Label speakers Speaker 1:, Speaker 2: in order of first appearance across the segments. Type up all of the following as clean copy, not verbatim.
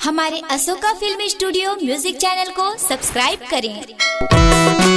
Speaker 1: हमारे Ashoka film studio music channel को subscribe करें।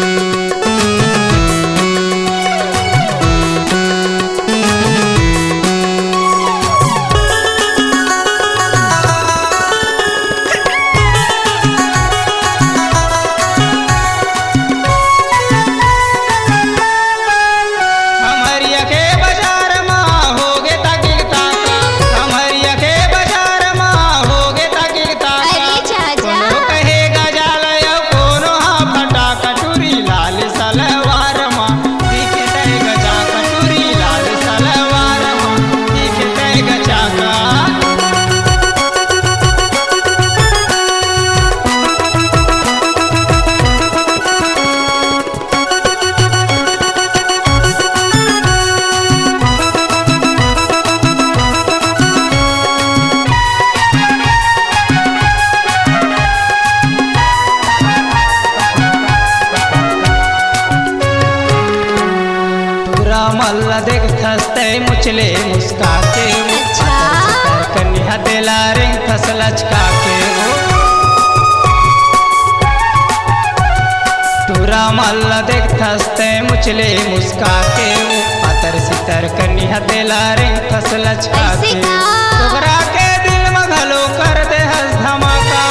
Speaker 2: मल्ला देख थसते मुचले मुस्का के कन्या दिला रिंग थस लचका के टूरा मल्ला देख थसते मुचले मुस्का के पातर सितर कन्या दिला रिंग थस लचका के डोकरा के दिल में घलो कर दे हंस धमाका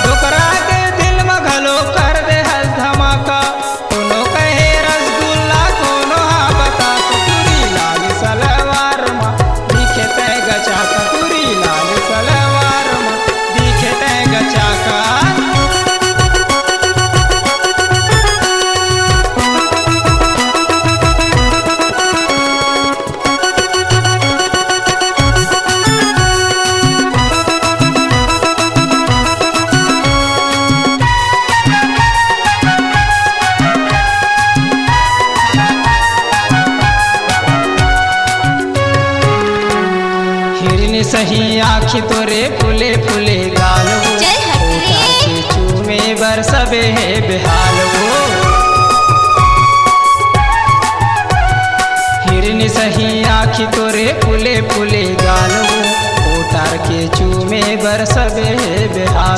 Speaker 2: डोकरा के दिल में घलो कर दे हंस धमाका कोनो कहे रसगुल्ला कोनो हा बता कटोरी लाल सलवार मा दिखे ते गचा कटोरी लाल सलवार मा दिखे ते गचा का सही आँखी तोरे फुले फुले गाल के चूमे बरसबे है बेहाल वो हिरनी सही आँखी तोरे फुले फुले गाल वो ओटार के चूमे बरसबे है बेहाल